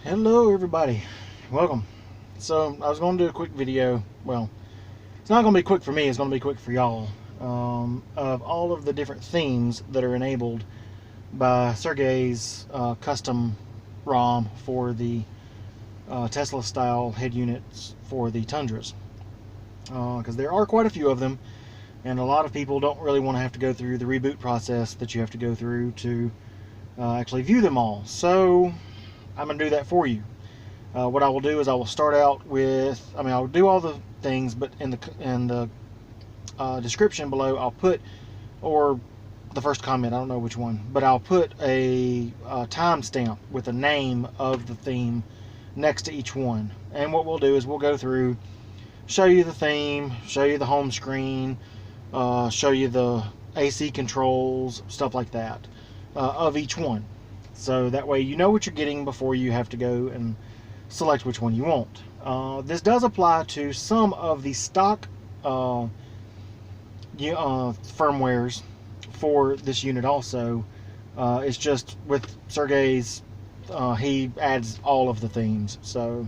Hello everybody, welcome. So I was going to do a quick video. Well, it's not going to be quick for me, it's going to be quick for y'all, of all of the different themes that are enabled by Sergey's custom ROM for the Tesla style head units for the Tundras, because there are quite a few of them, and a lot of people don't really want to have to go through the reboot process that you have to go through to actually view them all. So I'm going to do that for you. What I will do is I will start out with, I'll do all the things, but in the description below I'll put, or the first comment, I don't know which one, but I'll put a timestamp with the name of the theme next to each one. And what we'll do is we'll go through, show you the theme, show you the home screen, show you the AC controls, stuff like that, of each one. So that way you know what you're getting before you have to go and select which one you want. This does apply to some of the stock firmwares for this unit also. It's just with Sergey's, he adds all of the themes, so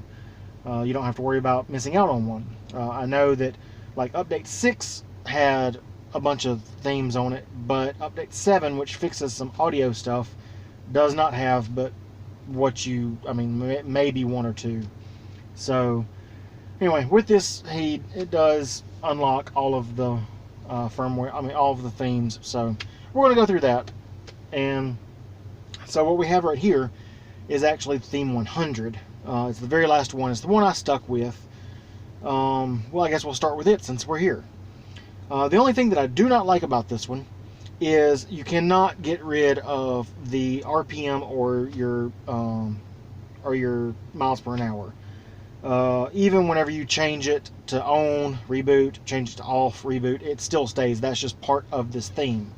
you don't have to worry about missing out on one. I know that like Update 6 had a bunch of themes on it, but Update 7, which fixes some audio stuff, does not have but what you, maybe one or two. So anyway, with this, it does unlock all of the firmware, all of the themes. So we're going to go through that. And so what we have right here is actually theme 100. It's the very last one. It's the one I stuck with. Well, I guess we'll start with it since we're here. The only thing that I do not like about this one is you cannot get rid of the RPM or your miles per hour. Even whenever you change it to on, reboot, change it to off, reboot, it still stays. That's just part of this theme.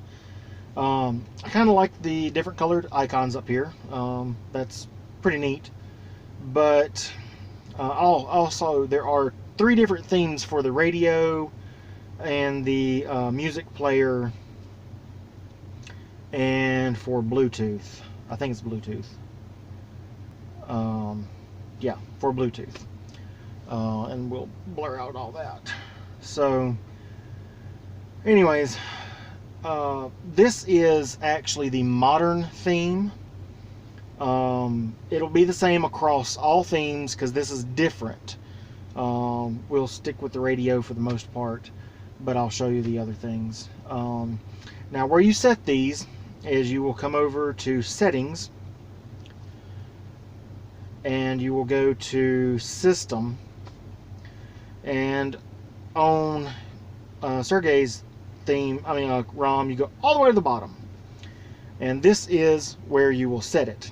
I kind of like the different colored icons up here. That's pretty neat. But also there are 3 different themes for the radio and the music player and for Bluetooth. I think it's Bluetooth. Yeah, for Bluetooth. And we'll blur out all that. So anyways, this is actually the modern theme. It'll be the same across all themes because this is different. We'll stick with the radio for the most part, but I'll show you the other things. Now where you set these is you will come over to settings and you will go to system, and on Sergey's theme, ROM, you go all the way to the bottom, and this is where you will set it.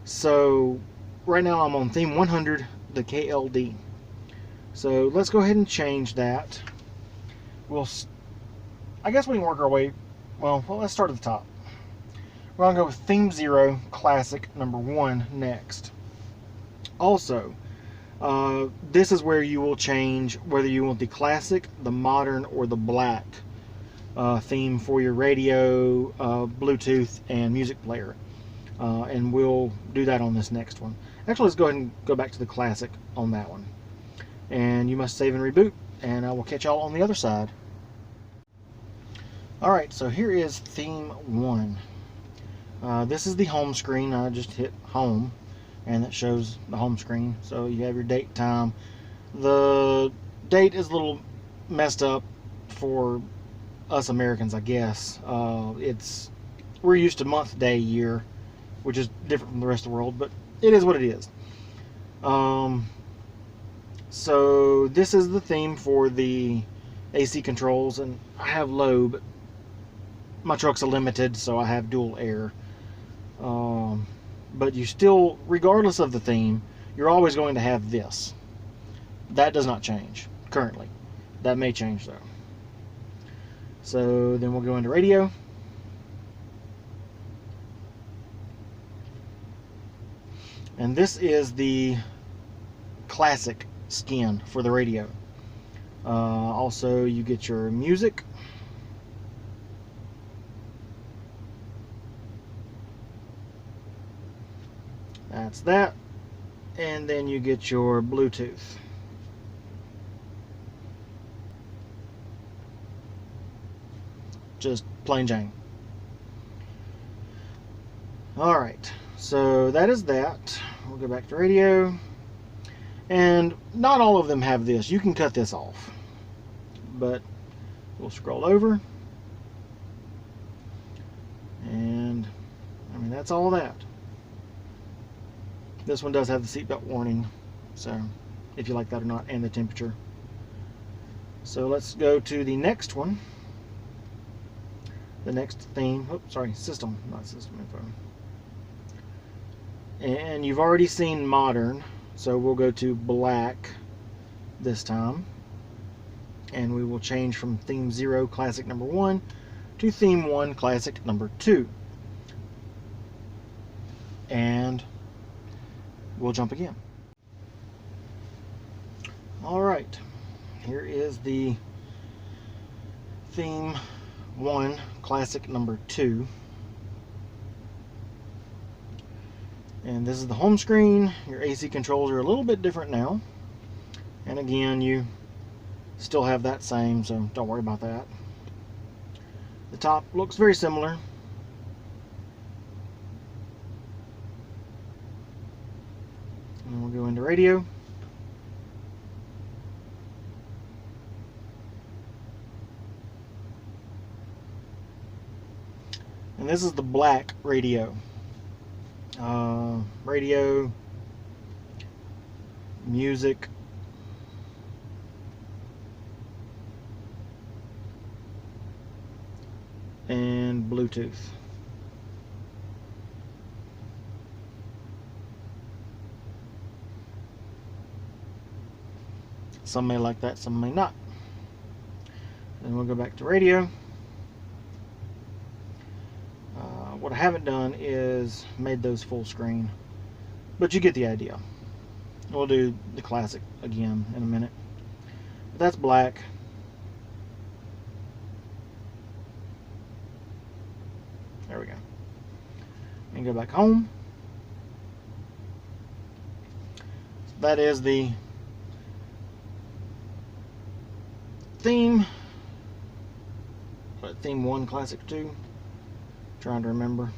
So right now I'm on theme 100, the KLD. So let's go ahead and change that. I guess we can work our way. Well, let's start at the top. We're going to go with theme 0, classic, number 1 next. Also, this is where you will change whether you want the classic, the modern, or the black theme for your radio, Bluetooth, and music player. And we'll do that on this next one. Actually, let's go ahead and go back to the classic on that one. And you must save and reboot, and I will catch y'all on the other side. Alright, so here is theme 1. This is the home screen. I just hit home and it shows the home screen. So you have your date, time. The date is a little messed up for us Americans, I guess. We're used to month, day, year, which is different from the rest of the world, but it is what it is. So this is the theme for the AC controls, and I have low, but my truck's a limited, so I have dual air. But you still, regardless of the theme, you're always going to have this. That does not change currently. That may change though. So then we'll go into radio. And this is the classic skin for the radio. Also, you get your music. That's that. And then you get your Bluetooth. Just plain Jane. Alright, so that is that. We'll go back to radio. And not all of them have this. You can cut this off. But we'll scroll over. And, I mean, that's all that. This one does have the seatbelt warning. So, if you like that or not, and the temperature. So, let's go to the next one. The next theme. Oops, sorry, system, not system info. And you've already seen modern. So, we'll go to black this time. And we will change from theme 0 classic number 1 to theme 1 classic number 2. And we'll jump again. Alright, here is the theme 1 classic number 2. And this is the home screen. Your AC controls are a little bit different now. And again, you still have that same, so don't worry about that. The top looks very similar. And we'll go into radio. And this is the black radio. Radio, music, and Bluetooth. Some may like that, some may not. Then we'll go back to radio. What I haven't done is made those full screen, but you get the idea. We'll do the classic again in a minute. But that's black. There we go. And go back home. So that is the theme. But theme 1 classic 2. Trying to remember.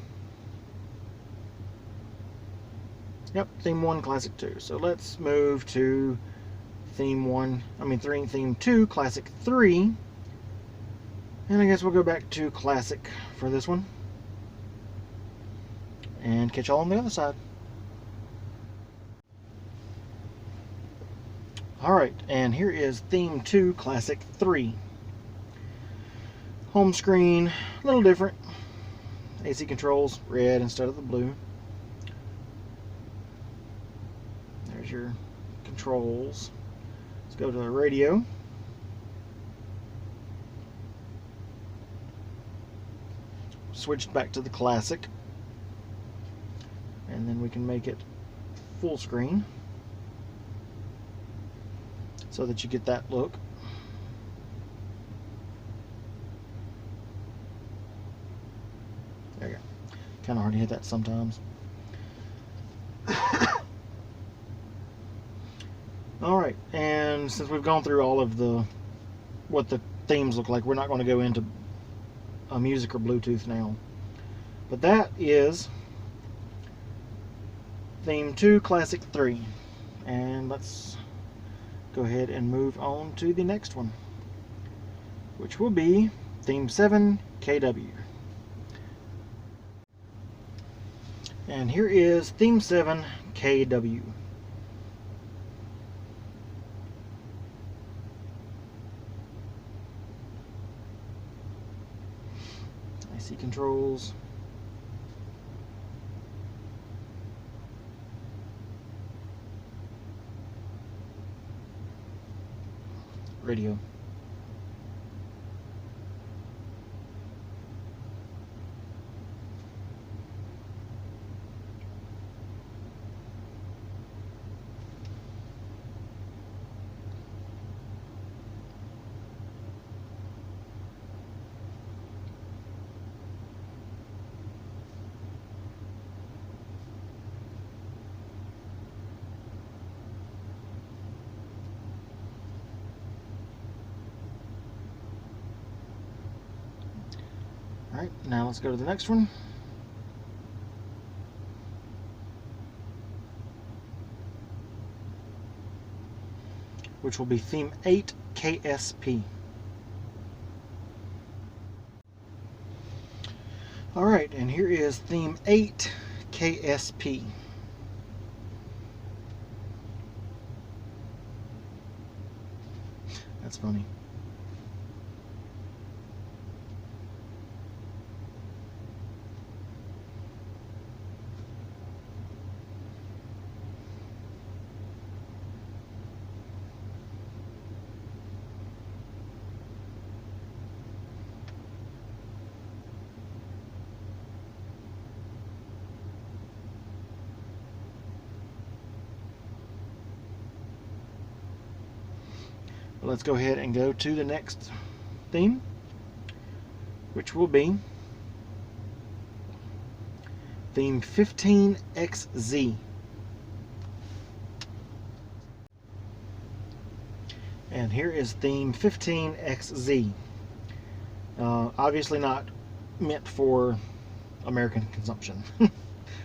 Yep, theme 1 classic 2. So let's move to theme 2 classic 3. And I guess we'll go back to classic for this one. And catch y'all on the other side. Alright, and here is theme 2 classic 3. Home screen, a little different. AC controls, red instead of the blue. There's your controls. Let's go to the radio. Switched back to the classic. And then we can make it full screen so that you get that look. There you go. Kind of hard to hit that sometimes. Alright, and since we've gone through all of what the themes look like, we're not going to go into music or Bluetooth now. But that is theme 2 classic 3. And let's go ahead and move on to the next one, which will be theme 7 KW. And here is theme 7 KW. IC controls. Radio. Alright, now let's go to the next one. Which will be theme 8 KSP. Alright, and here is theme 8 KSP. That's funny. Let's go ahead and go to the next theme, which will be theme 15XZ. And here is theme 15XZ. Obviously not meant for American consumption,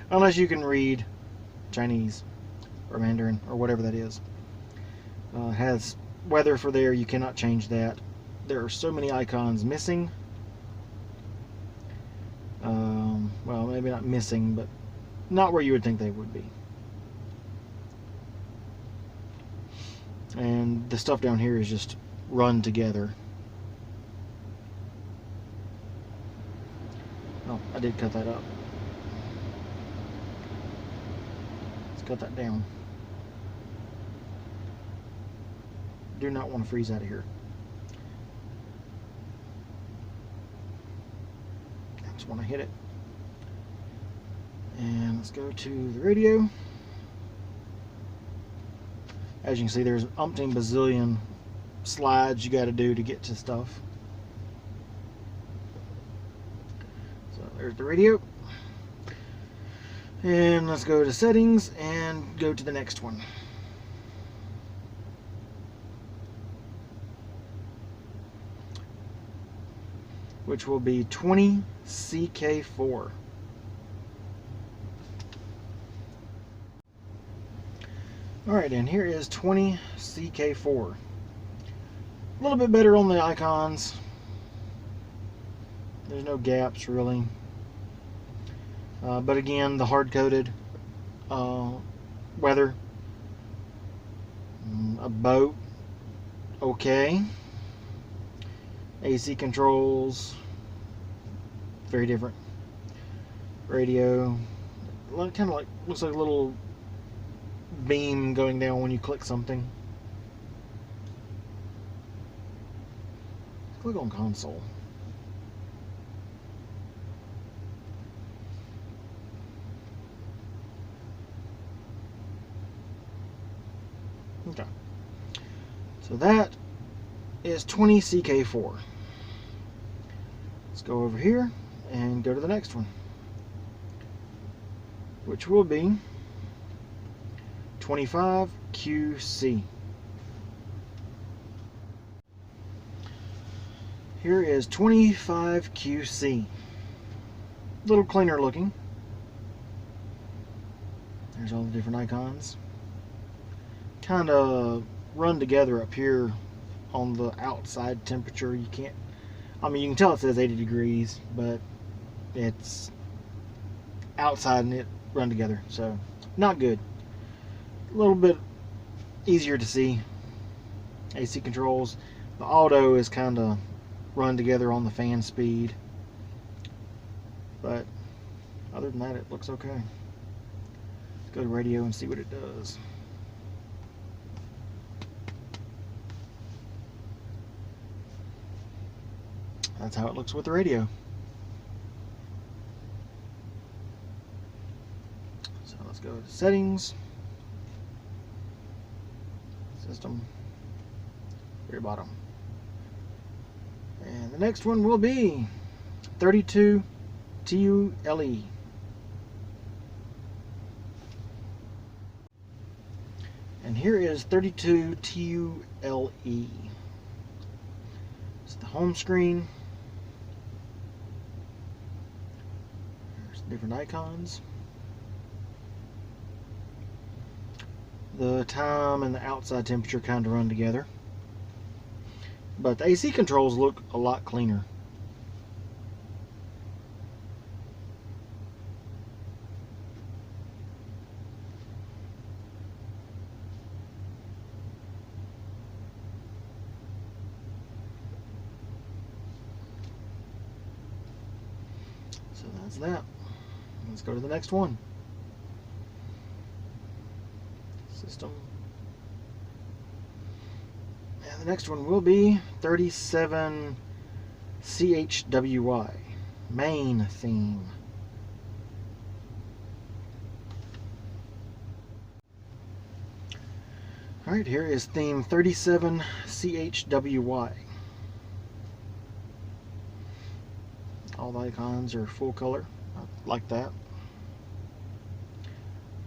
unless you can read Chinese or Mandarin or whatever that is. Has weather for there, you cannot change that. There are so many icons missing. Well, maybe not missing, but not where you would think they would be. And the stuff down here is just run together. Oh, I did cut that up. Let's cut that down. Do not want to freeze out of here. I just want to hit it. And let's go to the radio. As you can see, there's umpteen bazillion slides you got to do to get to stuff. So there's the radio. And let's go to settings and go to the next one. Which will be 20CK4. Alright, and here is 20CK4. A little bit better on the icons. There's no gaps really. But again, the hard-coded weather. A boat. Okay. AC controls, very different. Radio, kind of like, looks like a little beam going down when you click something. Click on console. Okay. So that is 20CK4. Let's go over here and go to the next one, which will be 25QC. Here is 25QC. A little cleaner looking. There's all the different icons. Kind of run together up here on the outside temperature. You can't, I mean, you can tell it says 80 degrees, but it's outside and it run together, so not good. A little bit easier to see. AC controls. The auto is kind of run together on the fan speed, but other than that, it looks okay. Let's go to radio and see what it does. That's how it looks with the radio. So let's go to settings, system, very bottom. And the next one will be 32 TULE. And here is 32 TULE. It's the home screen. different icons. The time and the outside temperature kind of run together, but the AC controls look a lot cleaner. So that's that. Let's go to the next one. System. And the next one will be 37 CHWY, main theme. Alright, here is theme 37 CHWY. All the icons are full color. I like that.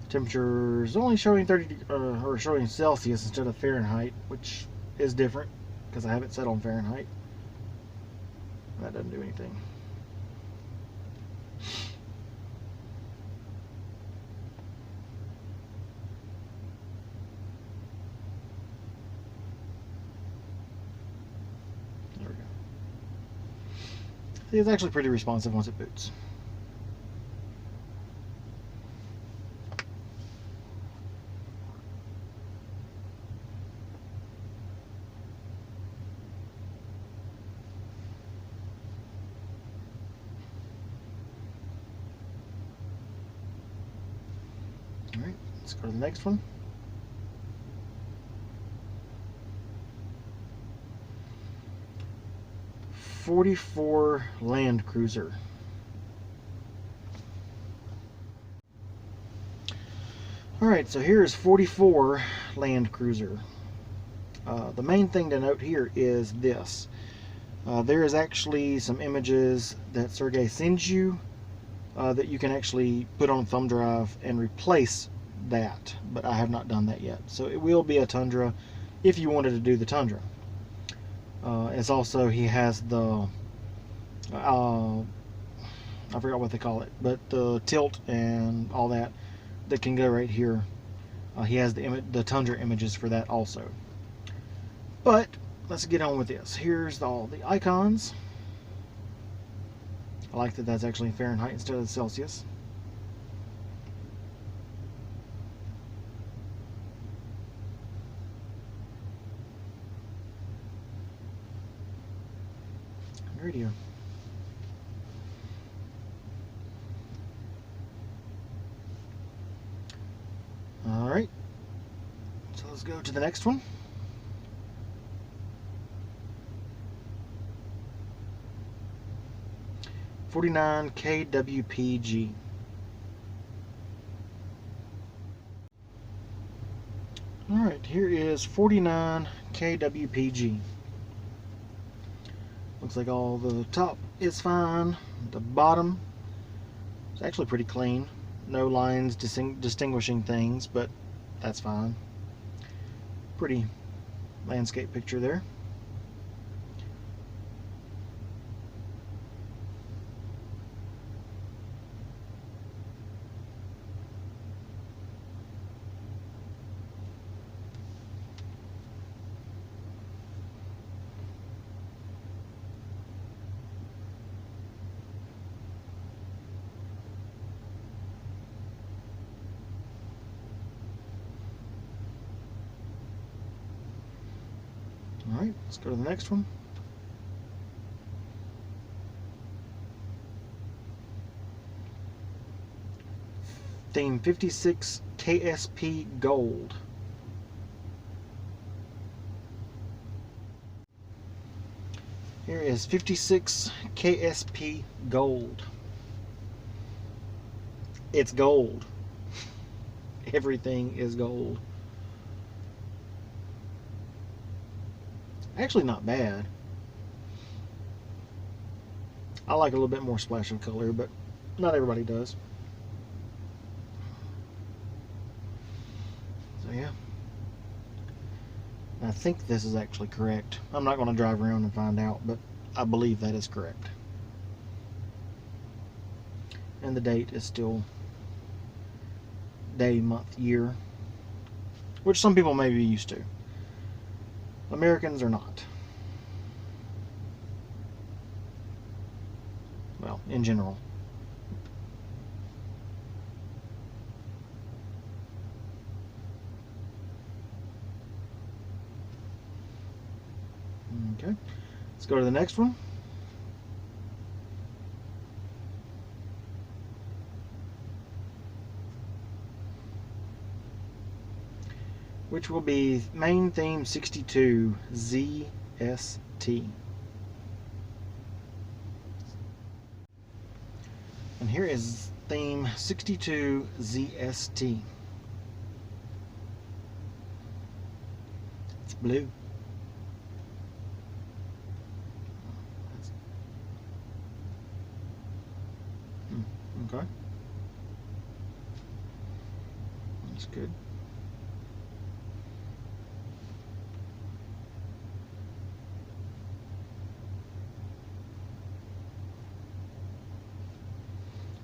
Temperature is only showing 30 or showing Celsius instead of Fahrenheit, which is different because I have it set on Fahrenheit. That doesn't do anything. There we go. See, it's actually pretty responsive once it boots. Alright, let's go to the next one. '44 Land Cruiser. Alright, so here is 44 Land Cruiser. The main thing to note here is this. There is actually some images that Sergey sends you that you can actually put on a thumb drive and replace that, but I have not done that yet. So it will be a Tundra if you wanted to do the Tundra. It's also, he has the I forgot what they call it, but the tilt and all that can go right here. He has the Tundra images for that also. But let's get on with this. Here's all the icons. I like that that's actually Fahrenheit instead of Celsius. Radio. Alright, so let's go to the next one. '49 KWPG. Alright, here is 49 KWPG. Looks like all the top is fine. The bottom is actually pretty clean. No lines distinguishing things, but that's fine. Pretty landscape picture there. Alright, let's go to the next one. Theme 56 KSP Gold. Here is 56 KSP Gold. It's gold. Everything is gold. Actually not bad. I like a little bit more splash of color, but not everybody does. So yeah. I think this is actually correct. I'm not going to drive around and find out, but I believe that is correct. and the date is still day, month, year, which some people may be used to. Americans are not. Well, in general. Okay, let's go to the next one. Which will be main theme 62 ZST. And here is theme 62 ZST. It's blue. Okay. That's good.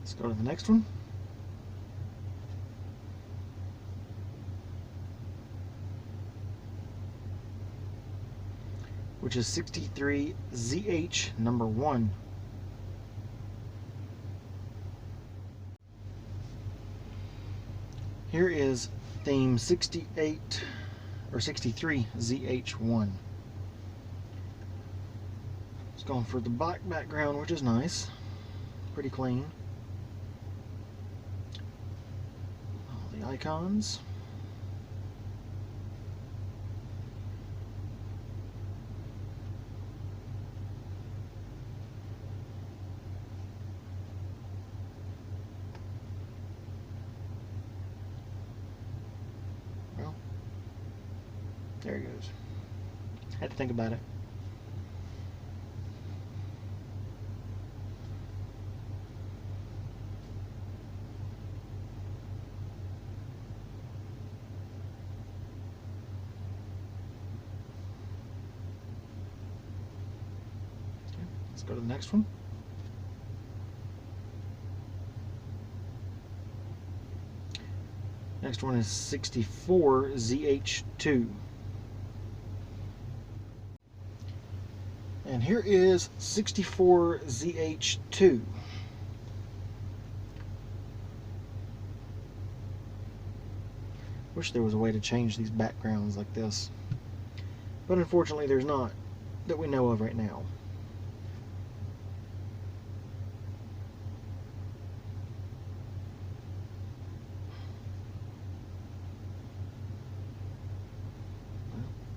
Let's go to the next one. Which is 63 ZH number 1. Here is theme 68 or 63 ZH1. It's going for the black background, which is nice. Pretty clean. All the icons. Well, there it goes. Had to think about it. Let's go to the next one. Next one is 64 ZH2. And here is 64 ZH2. Wish there was a way to change these backgrounds like this, but unfortunately there's not, that we know of right now.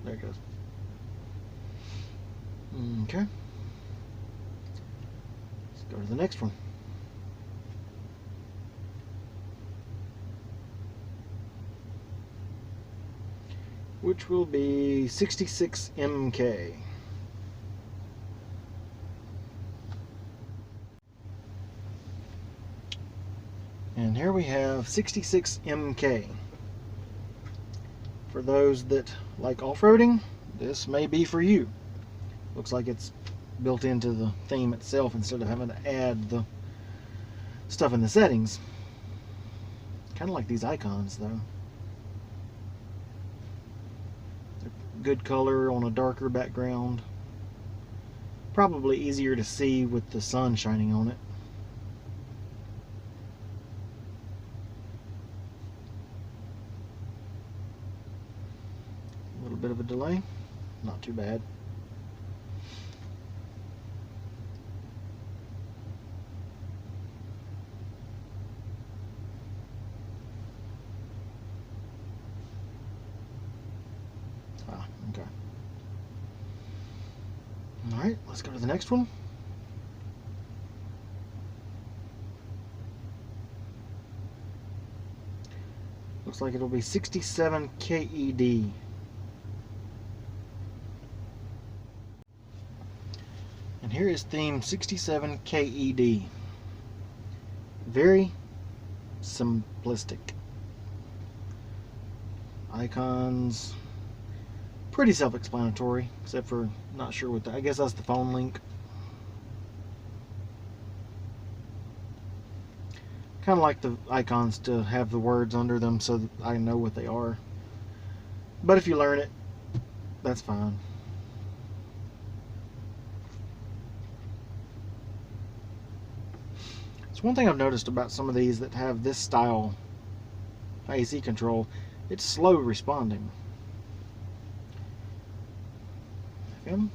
There it goes. Okay. Let's go to the next one. Which will be 66 MK. And here we have 66 MK. For those that like off-roading, this may be for you. Looks like it's built into the theme itself instead of having to add the stuff in the settings. Kind of like these icons though. They're good color on a darker background. Probably easier to see with the sun shining on it. A little bit of a delay, not too bad. Okay. Alright, let's go to the next one. Looks like it'll be 67 KED. And here is theme 67 KED. Very simplistic. Icons. Pretty self-explanatory, except for not sure what I guess that's the phone link. Kind of like the icons to have the words under them so that I know what they are. But if you learn it, that's fine. So one thing I've noticed about some of these that have this style AC control, it's slow responding. FM.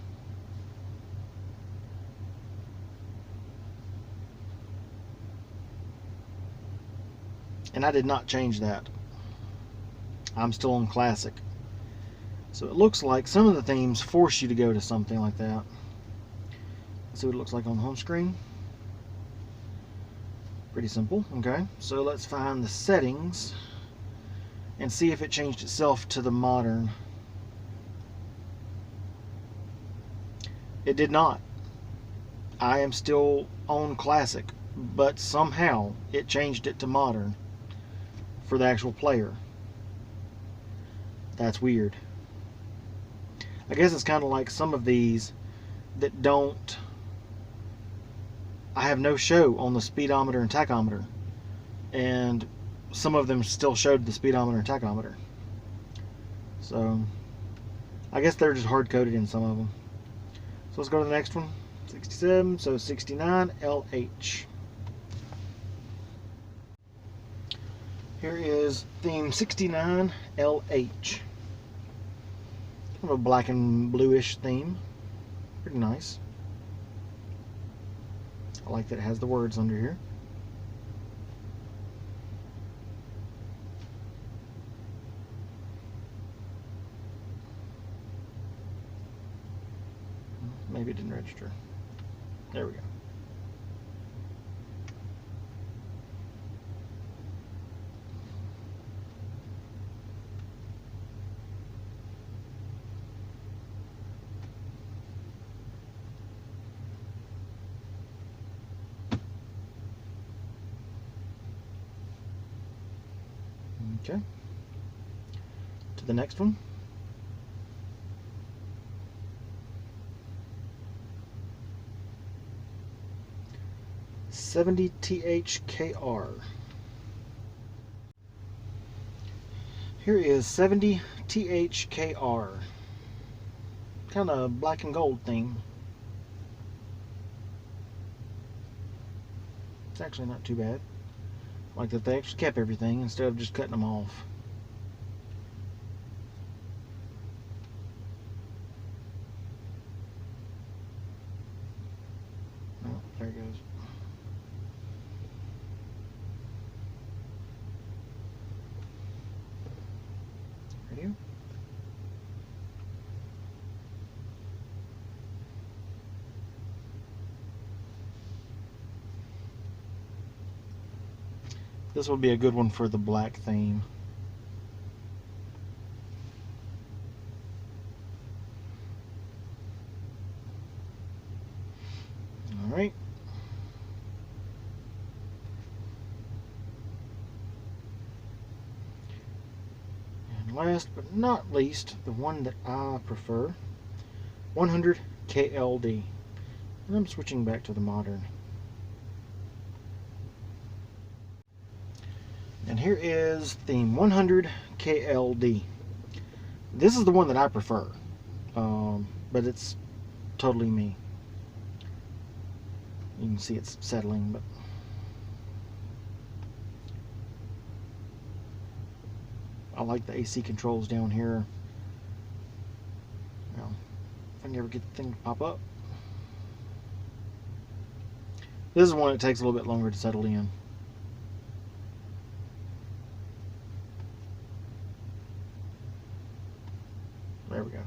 And I did not change that. I'm still on classic. So it looks like some of the themes force you to go to something like that. Let's see what it looks like on the home screen. Pretty simple. Okay, so let's find the settings and see if it changed itself to the modern. It did not. I am still on classic, but somehow it changed it to modern for the actual player. That's weird. I guess it's kind of like some of these that don't. I have no show on the speedometer and tachometer, and some of them still showed the speedometer and tachometer. So I guess they're just hard coded in some of them. So let's go to the next one. 67, so 69 LH. Here is theme 69 LH. Kind of a black and bluish theme. Pretty nice. I like that it has the words under here. Maybe it didn't register. There we go. Okay. To the next one. $70 THKR. Here is $70 THKR. Kind of black and gold theme. It's actually not too bad. Like that they actually kept everything instead of just cutting them off. Oh, there it goes. Radio. This will be a good one for the black theme. All right. And last but not least, the one that I prefer, 100 KLD. And I'm switching back to the modern. And here is theme 100 KLD. This is the one that I prefer, but it's totally me. You can see it's settling, but I like the AC controls down here. Well, if I can ever get the thing to pop up. This is one that takes a little bit longer to settle in. There we go.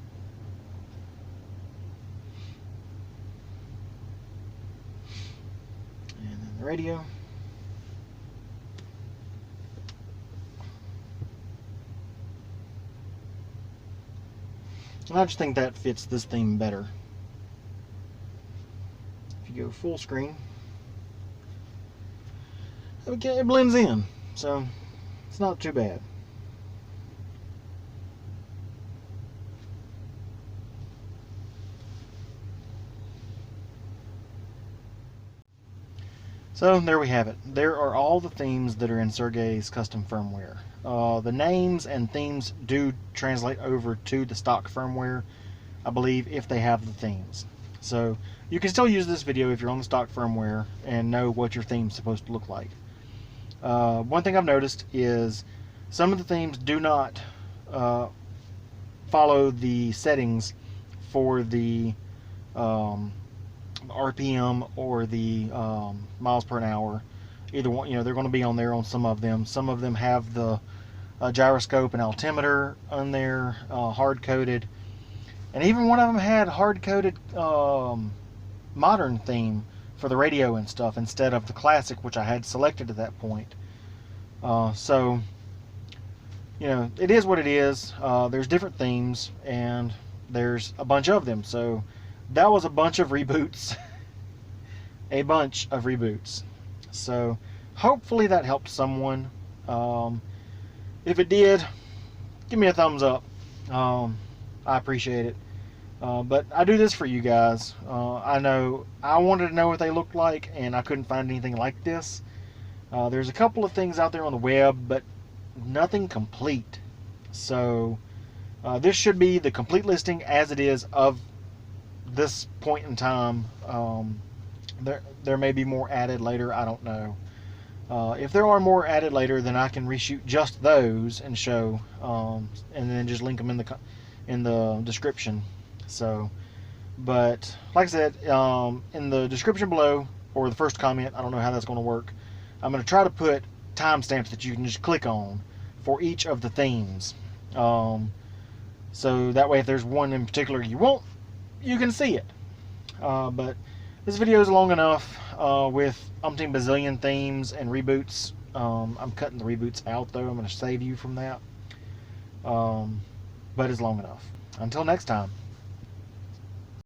And then the radio. And I just think that fits this theme better. If you go full screen, okay, it blends in, so it's not too bad. So there we have it. There are all the themes that are in Sergey's custom firmware. The names and themes do translate over to the stock firmware, I believe, if they have the themes. So you can still use this video if you're on the stock firmware and know what your theme's supposed to look like. One thing I've noticed is some of the themes do not follow the settings for the RPM or the miles per hour. Either one, they're going to be on there on some of them. Some of them have the gyroscope and altimeter on there, hard-coded. And even one of them had hard-coded modern theme for the radio and stuff instead of the classic, which I had selected at that point. So, it is what it is. There's different themes, and there's a bunch of them. So that was a bunch of reboots. A bunch of reboots. So hopefully that helped someone. If it did, give me a thumbs up. I appreciate it. But I do this for you guys. I know I wanted to know what they looked like, and I couldn't find anything like this. There's a couple of things out there on the web, but nothing complete. So this should be the complete listing as it is of this point in time. There may be more added later. I don't know. If there are more added later, then I can reshoot just those and show, and then just link them in the description. So, but like I said, in the description below, or the first comment, I don't know how that's going to work, I'm going to try to put timestamps that you can just click on for each of the themes. So that way, if there's one in particular you want, you can see it. But this video is long enough with umpteen bazillion themes and reboots. I'm cutting the reboots out, though. I'm going to save you from that. But it's long enough. Until next time.